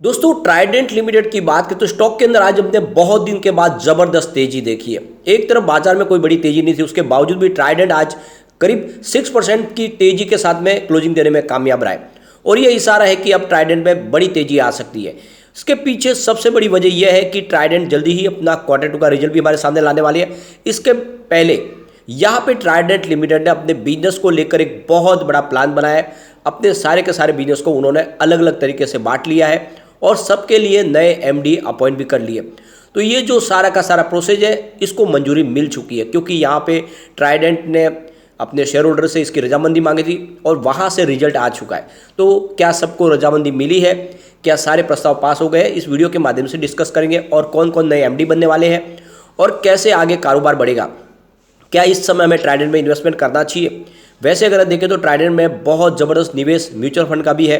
दोस्तों Trident limited की बात करें तो स्टॉक के अंदर आज हमने बहुत दिन के बाद जबरदस्त तेजी देखी है। एक तरफ बाजार में कोई बड़ी तेजी नहीं थी, उसके बावजूद भी ट्राइडेंट आज करीब 6% की तेजी के साथ में क्लोजिंग देने में कामयाब रहा है और ये इशारा है कि अब ट्राइडेंट में बड़ी तेजी आ सकती है। इसके पीछे सबसे बड़ी वजह यह है कि ट्राइडेंट जल्दी ही अपना Q2 का रिजल्ट भी हमारे सामने लाने वाली है। इसके पहले यहाँ पे ट्राइडेंट लिमिटेड ने अपने बिजनेस को लेकर एक बहुत बड़ा प्लान बनाया है। अपने सारे के सारे बिजनेस को उन्होंने अलग अलग तरीके से बांट लिया है और सबके लिए नए एमडी अपॉइंट भी कर लिए। तो ये जो सारा का सारा प्रोसेस है इसको मंजूरी मिल चुकी है, क्योंकि यहाँ पे ट्राइडेंट ने अपने शेयर होल्डर से इसकी रजामंदी मांगी थी और वहाँ से रिजल्ट आ चुका है। तो क्या सबको रजामंदी मिली है, क्या सारे प्रस्ताव पास हो गए, इस वीडियो के माध्यम से डिस्कस करेंगे। और कौन कौन नए एमडी बनने वाले हैं और कैसे आगे कारोबार बढ़ेगा, क्या इस समय हमें ट्राइडेंट में इन्वेस्टमेंट करना चाहिए। वैसे अगर देखें तो ट्राइडेंट में बहुत ज़बरदस्त निवेश म्यूचुअल फंड का भी है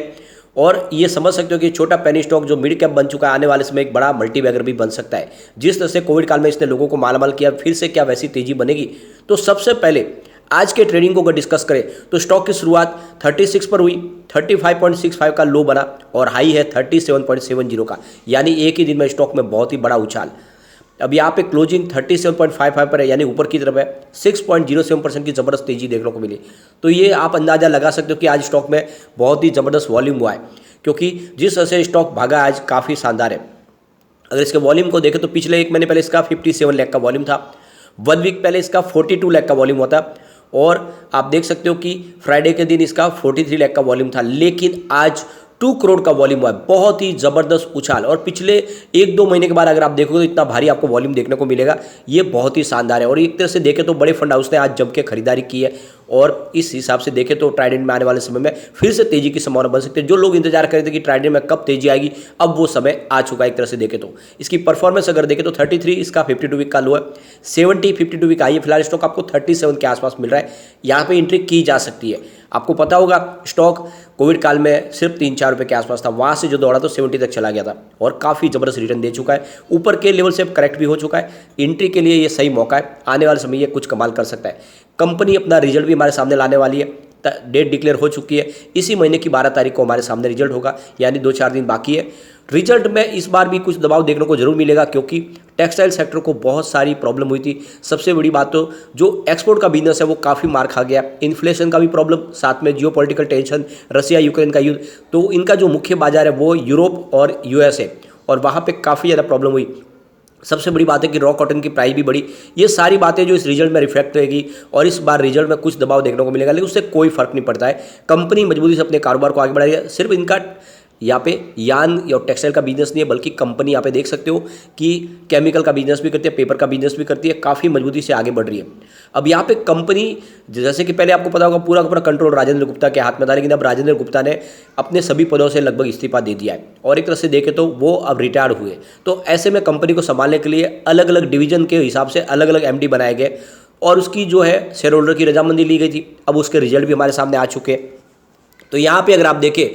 और ये समझ सकते हो कि छोटा पेनी स्टॉक जो मिड कैप बन चुका है आने वाले समय एक बड़ा मल्टीबैगर भी बन सकता है। जिस तरह से कोविड काल में इसने लोगों को मालामाल किया, फिर से क्या वैसी तेजी बनेगी। तो सबसे पहले आज के ट्रेडिंग को अगर डिस्कस करें तो स्टॉक की शुरुआत 36 पर हुई, 35.65 का लो बना और हाई है 37.70 का, यानी एक ही दिन में स्टॉक में बहुत ही बड़ा उछाल। अब यहाँ पे क्लोजिंग 37.55 पर है, यानी ऊपर की तरफ है। 6.07% की ज़बरदस्त तेजी देखने को मिली। तो ये आप अंदाज़ा लगा सकते हो कि आज स्टॉक में बहुत ही ज़बरदस्त वॉल्यूम हुआ है, क्योंकि जिस तरह से स्टॉक भागा आज काफ़ी शानदार है। अगर इसके वॉल्यूम को देखें तो पिछले एक महीने पहले इसका 57 लाख का वॉल्यूम था, 1 वीक पहले इसका 42 लाख का वॉल्यूम हुआ था और आप देख सकते हो कि फ्राइडे के दिन इसका 43 लाख का वॉल्यूम था, लेकिन आज 2 करोड़ का वॉल्यूम हुआ है। बहुत ही ज़बरदस्त उछाल। और पिछले 1-2 महीने के बाद अगर आप देखोगे तो इतना भारी आपको वॉल्यूम देखने को मिलेगा, ये बहुत ही शानदार है। और एक तरह से देखें तो बड़े फंड हाउस ने आज जम के खरीदारी की है और इस हिसाब से देखें तो ट्राइडेंट में आने वाले समय में फिर से तेजी की संभावना बन सकती है। जो लोग इंतजार कर रहे थे कि ट्राइडेंट में कब तेजी आएगी, अब वो समय आ चुका है। एक तरह से देखें तो इसकी परफॉर्मेंस अगर देखें तो 33 इसका 52 वीक का लो है, 70 52 वीक आई है। फिलहाल स्टॉक आपको 37 के आसपास मिल रहा है, यहाँ पे एंट्री की जा सकती है। आपको पता होगा स्टॉक कोविड काल में सिर्फ 3-4 रुपये के आसपास था, वहाँ से जो दौड़ा तो 70 तक चला गया था और काफ़ी ज़बरदस्त रिटर्न दे चुका है। ऊपर के लेवल से अब करेक्ट भी हो चुका है। एंट्री के लिए ये सही मौका है, आने वाले समय ये कुछ कमाल कर सकता है। कंपनी अपना रिजल्ट भी हमारे सामने लाने वाली है, डेट डिक्लेयर हो चुकी है। इसी महीने की 12 तारीख को हमारे सामने रिजल्ट होगा, यानी 2-4 दिन बाकी है। रिजल्ट में इस बार भी कुछ दबाव देखने को जरूर मिलेगा, क्योंकि टेक्सटाइल सेक्टर को बहुत सारी प्रॉब्लम हुई थी। सबसे बड़ी बात तो जो एक्सपोर्ट का बिजनेस है वो काफ़ी मार खा गया। इन्फ्लेशन का भी प्रॉब्लम, साथ में जियोपॉलिटिकल टेंशन, रसिया यूक्रेन का युद्ध। तो इनका जो मुख्य बाजार है वो यूरोप और यूएस है और वहाँ पे काफ़ी ज़्यादा प्रॉब्लम हुई। सबसे बड़ी बात है कि रॉ कॉटन की प्राइस भी बढ़ी। ये सारी बातें जो इस रिजल्ट में रिफ्लेक्ट होगी और इस बार रिजल्ट में कुछ दबाव देखने को मिलेगा, लेकिन उससे कोई फर्क नहीं पड़ता है। कंपनी मजबूती से अपने कारोबार को आगे बढ़ाई है। सिर्फ इनका यहाँ पे यान या टेक्सटाइल का बिजनेस नहीं है, बल्कि कंपनी यहाँ पे देख सकते हो कि केमिकल का बिजनेस भी करती है, पेपर का बिजनेस भी करती है, काफ़ी मजबूती से आगे बढ़ रही है। अब यहाँ पे कंपनी, जैसे कि पहले आपको पता होगा, पूरा का पूरा कंट्रोल राजेंद्र गुप्ता के हाथ में था, लेकिन अब राजेंद्र गुप्ता ने अपने सभी पदों से लगभग इस्तीफा दे दिया है और एक तरह से देखें तो वो अब रिटायर्ड हुए। तो ऐसे में कंपनी को संभालने के लिए अलग अलग डिवीजन के हिसाब से अलग अलग एमडी बनाए गए और उसकी जो है शेयर होल्डर की रजामंदी ली गई थी। अब उसके रिजल्ट भी हमारे सामने आ चुके हैं। तो यहाँ पे अगर आप देखें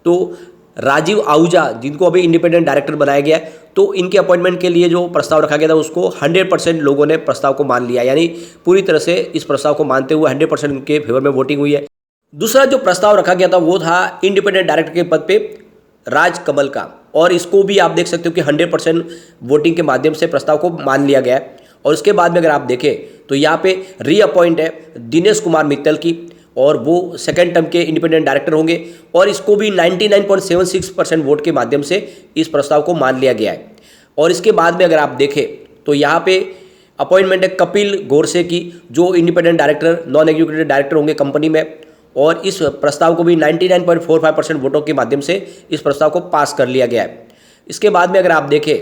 तो राजीव आहूजा, जिनको अभी इंडिपेंडेंट डायरेक्टर बनाया गया है, तो इनके अपॉइंटमेंट के लिए जो प्रस्ताव रखा गया था उसको 100% लोगों ने प्रस्ताव को मान लिया, यानी पूरी तरह से इस प्रस्ताव को मानते हुए 100% इनके फेवर में वोटिंग हुई है। दूसरा जो प्रस्ताव रखा गया था वो था इंडिपेंडेंट डायरेक्टर के पद पे राज कमल का, और इसको भी आप देख सकते हो कि 100% वोटिंग के माध्यम से प्रस्ताव को मान लिया गया है। और उसके बाद में अगर आप देखें तो यहाँ पे रीअपॉइंट है दिनेश कुमार मित्तल की, और वो सेकेंड टर्म के इंडिपेंडेंट डायरेक्टर होंगे और इसको भी 99.76% वोट के माध्यम से इस प्रस्ताव को मान लिया गया है। और इसके बाद में अगर आप देखें तो यहाँ पे अपॉइंटमेंट है कपिल गोरसे की, जो independent director, non executive director होंगे कंपनी में, और इस प्रस्ताव को भी 99.45% वोटों के माध्यम से इस प्रस्ताव को पास कर लिया गया है। इसके बाद में अगर आप देखें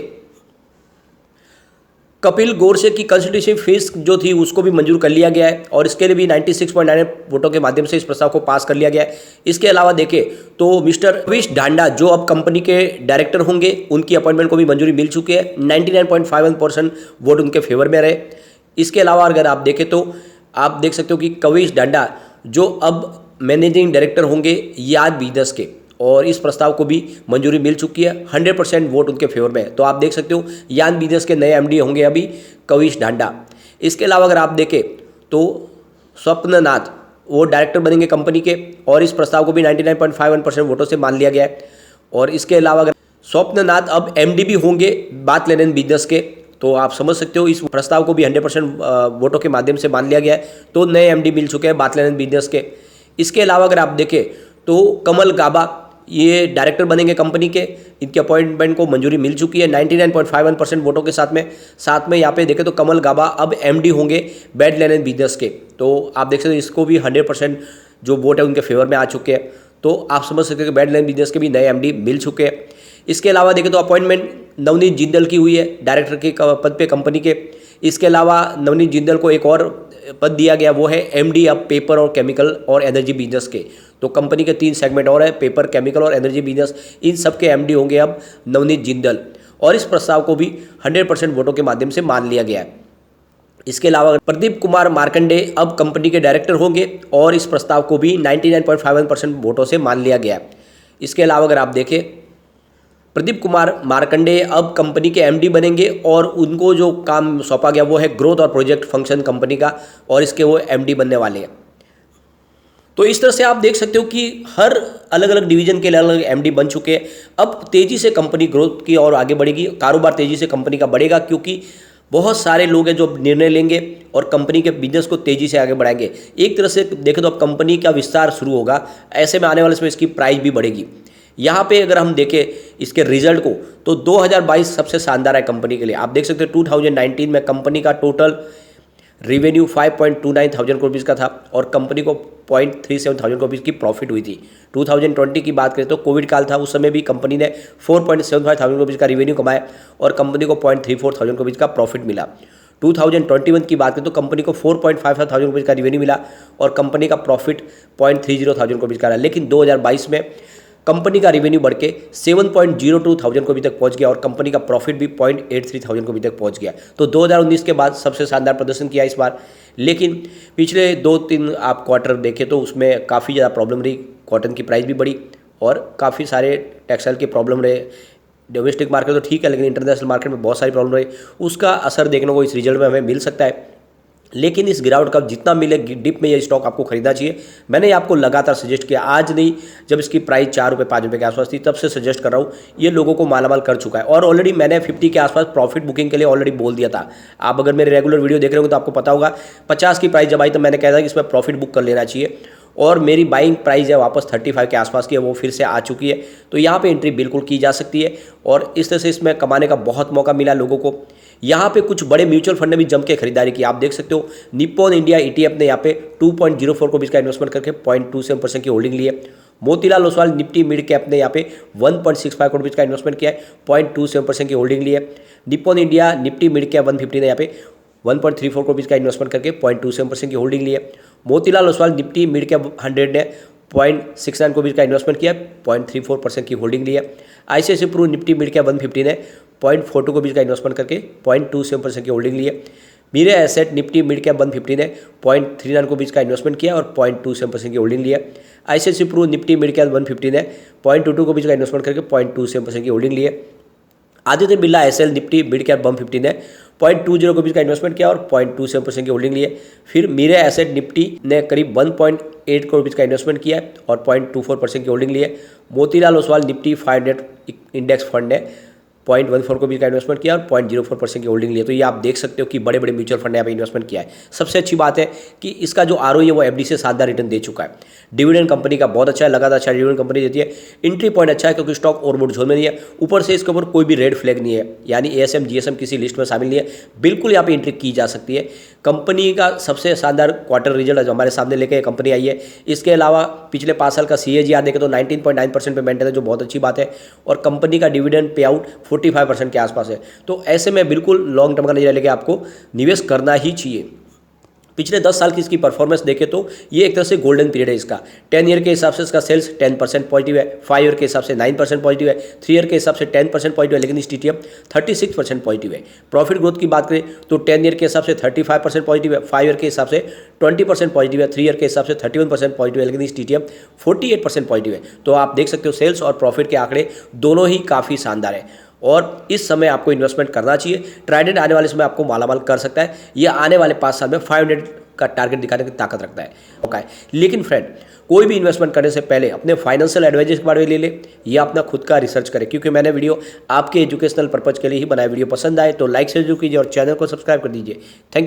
कपिल गोरसे की कंस्टिट्यूशन फीस जो थी उसको भी मंजूर कर लिया गया है और इसके लिए भी 96.9 वोटों के माध्यम से इस प्रस्ताव को पास कर लिया गया है। इसके अलावा देखें तो मिस्टर कविश ढांडा, जो अब कंपनी के डायरेक्टर होंगे, उनकी अपॉइंटमेंट को भी मंजूरी मिल चुकी है। 99.51% वोट उनके फेवर में रहे। इसके अलावा अगर आप देखें तो आप देख सकते हो कि कविश ढांडा जो अब मैनेजिंग डायरेक्टर होंगे याद बिजनेस के, और इस प्रस्ताव को भी मंजूरी मिल चुकी है। 100% वोट उनके फेवर में है। तो आप देख सकते हो यान बिजनेस के नए एमडी होंगे अभी कविश ढांडा। इसके अलावा अगर आप देखें तो स्वप्ननाथ, वो डायरेक्टर बनेंगे कंपनी के, और इस प्रस्ताव को भी 99.51% वोटों से मान लिया गया है। और इसके अलावा अगर स्वप्ननाथ अब एमडी भी होंगे बात लेन बिजनेस के, तो आप समझ सकते हो इस प्रस्ताव को भी 100% वोटों के माध्यम से मान लिया गया है। तो नए एमडी मिल चुके हैं बात लेन बिजनेस के। इसके अलावा अगर आप देखें तो कमल गाबा ये डायरेक्टर बनेंगे कंपनी के, इनके अपॉइंटमेंट को मंजूरी मिल चुकी है 99.51% वोटों के साथ में यहाँ पे देखें तो कमल गाबा अब एमडी होंगे बैड लेन बिजनेस के। तो आप देख सकते हो इसको भी 100% जो वोट है उनके फेवर में आ चुके हैं। तो आप समझ सकते हो कि बैड लेन बिजनेस के भी नए एमडी मिल चुके हैं। इसके अलावा देखें तो अपॉइंटमेंट नवनीत जिंदल की हुई है डायरेक्टर के पद पे कंपनी के। इसके अलावा नवनीत जिंदल को एक और पद दिया गया, वो है एमडी अब पेपर और केमिकल और एनर्जी बिजनेस के। तो कंपनी के 3 सेगमेंट और है, पेपर, केमिकल और एनर्जी बिजनेस, इन सब के एमडी होंगे अब नवनीत जिंदल। और इस प्रस्ताव को भी 100% वोटों के माध्यम से मान लिया गया है। इसके अलावा प्रदीप कुमार मार्कंडे अब कंपनी के डायरेक्टर होंगे और इस प्रस्ताव को भी 99.51% वोटों से मान लिया गया है। इसके अलावा अगर आप देखें प्रदीप कुमार मार्कंडे अब कंपनी के एमडी बनेंगे और उनको जो काम सौंपा गया वो है ग्रोथ और प्रोजेक्ट फंक्शन कंपनी का, और इसके वो एमडी बनने वाले हैं। तो इस तरह से आप देख सकते हो कि हर अलग अलग डिवीजन के अलग अलग एमडी बन चुके हैं। अब तेज़ी से कंपनी ग्रोथ की और आगे बढ़ेगी, कारोबार तेज़ी से कंपनी का बढ़ेगा, क्योंकि बहुत सारे लोग हैं जो निर्णय लेंगे और कंपनी के बिजनेस को तेज़ी से आगे बढ़ाएंगे। एक तरह से देखें तो अब कंपनी का विस्तार शुरू होगा, ऐसे में आने वाले समय इसकी प्राइस भी बढ़ेगी। यहाँ पे अगर हम देखें इसके रिजल्ट को तो 2022 सबसे शानदार है कंपनी के लिए। आप देख सकते हैं 2019 में कंपनी का टोटल रेवेन्यू 5.29 थाउजेंड रुपीज़ का था और कंपनी को 0.37 थाउजेंड रुपीज़ की प्रॉफिट हुई थी। 2020 की बात करें तो कोविड काल था, उस समय भी कंपनी ने 4.75 थाउजेंड रुपीज़ का रेवेन्यू कमाया और कंपनी को 0.34 थाउजेंड रुपीज़ का प्रॉफिट मिला। 2021 की बात करें तो कंपनी को 4.55 थाउजेंड रुपीज़ का रेवेन्यू मिला और कंपनी का प्रॉफिट 0.30 थाउजेंड रुपीज़ का रहा। लेकिन 2022 में कंपनी का रेवेन्यू बढ़ के 7.02 थाउजेंड रुपये तक पहुंच गया और कंपनी का प्रॉफिट भी 0.83 थाउजेंड रुपये तक पहुंच गया। तो 2019 के बाद सबसे शानदार प्रदर्शन किया इस बार। लेकिन पिछले 2-3 आप क्वार्टर देखें तो उसमें काफ़ी ज़्यादा प्रॉब्लम रही, कॉटन की प्राइस भी बढ़ी और काफ़ी सारे टेक्सटाइल के प्रॉब्लम रहे। डोमेस्टिक मार्केट तो ठीक है, लेकिन इंटरनेशनल मार्केट में बहुत सारी प्रॉब्लम रही, उसका असर देखने को इस रिजल्ट में हमें मिल सकता है। लेकिन इस गिरावट का जितना मिले डिप में ये स्टॉक आपको खरीदना चाहिए। मैंने आपको लगातार सजेस्ट किया, आज नहीं, जब इसकी प्राइस 4 रुपये 5 रुपये के आसपास थी तब से सजेस्ट कर रहा हूँ। ये लोगों को मालामाल कर चुका है और ऑलरेडी मैंने 50 के आसपास प्रॉफिट बुकिंग के लिए ऑलरेडी बोल दिया था। आप अगर मेरे रेगुलर वीडियो देख रहे होंगे तो आपको पता होगा 50 की प्राइस जब आई तो मैंने कहा था कि इसमें प्रॉफिट बुक कर लेना चाहिए और मेरी बाइंग प्राइस है वापस 35 के आसपास की है, वो फिर से आ चुकी है। तो यहाँ पे एंट्री बिल्कुल की जा सकती है और इस तरह से इसमें कमाने का बहुत मौका मिला लोगों को। यहाँ पे कुछ बड़े म्यूचुअल फंड ने भी जम के खरीदारी की। आप देख सकते हो निप्पॉन इंडिया ETF ने यहाँ पे 2.04 रुपीज़ का इन्वेस्टमेंट करके 0.27% की होल्डिंग ली है। Motilal Oswal Nifty mid cap ने यहाँ पे 1.65 रुपीज़ का इन्वेस्टमेंट किया है, 0.27% की होल्डिंग ली है। Nippon India Nifty mid cap 150 ने यहाँ पे 1.34 रुपीज़ का इन्वेस्टमेंट करके 0.27% की होल्डिंग ली है। Motilal Oswal Nifty mid cap 100 ने 0.69 रुपीज़ का इन्वेस्टमेंट किया, 0.34% की होल्डिंग ली है। ICICI Pru Nifty mid cap 150 ने 0.42 रुपीज़ का इन्वेस्टमेंट करके 0.27% की होल्डिंग ली है। मीरे एसेट निफ्टी मिड कैप 150 ने 0.39 रुपीज़ का इन्वेस्टमेंट किया और 0.27% की होल्डिंग ली है। ICICI Pru Nifty mid cap 150 ने 0.22 रुपीज़ का इन्वेस्टमेंट करके 0.27% की होल्डिंग ली है। Aditya Birla SL Nifty mid cap 150 ने 0.20 रुपीज़ का इन्वेस्टमेंट किया और 0.27% की होल्डिंग ली है। फिर मीरे एसेट निफ्टी ने करीब 1.8 करोड़ रुपीज़ का इन्वेस्टमेंट किया है और 0.24% की होल्डिंग ली है। Motilal Oswal Nifty 500 index fund ने 0.14 रुपीज़ का इन्वेस्टमेंट किया और 0.04% की होल्डिंग ली है। तो ये आप देख सकते हो कि बड़े बड़े म्यूचुअल फंड ने यहाँ पे इन्वेस्टमेंट किया है। सबसे अच्छी बात है कि इसका जो ROE है वो FD से शानदार रिटर्न दे चुका है। डिविडेंड कंपनी का बहुत अच्छा है, लगातार अच्छा डिविडेंड कंपनी देती है। एंट्री पॉइंट अच्छा है क्योंकि स्टॉक ओवरबॉट जोन में नहीं है, ऊपर से इसके ऊपर कोई भी रेड फ्लैग नहीं है, यानी ASM GSM किसी लिस्ट में शामिल नहीं है, बिल्कुल यहाँ पे एंट्री की जा सकती है। कंपनी का सबसे शानदार क्वार्टर रिजल्ट जो हमारे सामने लेके कंपनी आई है। इसके अलावा पिछले 5 साल का CAGR देखें तो 19.9% पे मेंटेन है, जो बहुत अच्छी बात है और कंपनी का डिविडेंड पे आउट 45% के आसपास है। तो ऐसे में बिल्कुल लॉन्ग टर्म का नजरिया लेके आपको निवेश करना ही चाहिए। पिछले 10 साल की इसकी परफॉर्मेंस देखें तो ये एक तरह से गोल्डन पीरियड है इसका। 10 ईयर के हिसाब से इसका सेल्स 10% पॉजिटिव है, 5 ईयर के हिसाब से 9% पॉजिटिव है, 3 ईयर के हिसाब से 10% पॉजिटिव है, लेकिन इस TTM 36% पॉजिटिव है। प्रॉफिट ग्रोथ की बात करें तो 10 ईयर के हिसाब से 35% पॉजिटिव है, 5 ईयर के हिसाब से 20% पॉजिटिव है, 3 ईयर के हिसाब से 31% पॉजिटिव है, लेकिन इस TTM 48% पॉजिटिव है। तो आप देख सकते हो सेल्स और प्रॉफिट के आंकड़े दोनों ही काफ़ी शानदार है और इस समय आपको इन्वेस्टमेंट करना चाहिए। ट्राइडेंट आने वाले समय आपको मालामाल कर सकता है। ये आने वाले 5 साल में का टारगेट दिखाने की ताकत रखता है। ओके, लेकिन फ्रेंड कोई भी इन्वेस्टमेंट करने से पहले अपने फाइनेंशियल एडवाइजर्स के बारे में ले ले या अपना खुद का रिसर्च करें, क्योंकि मैंने वीडियो आपके एजुकेशनल पर्पज के लिए ही बनाया। वीडियो पसंद आए तो लाइक से जरूर कीजिए और चैनल को सब्सक्राइब कर दीजिए। Thank you.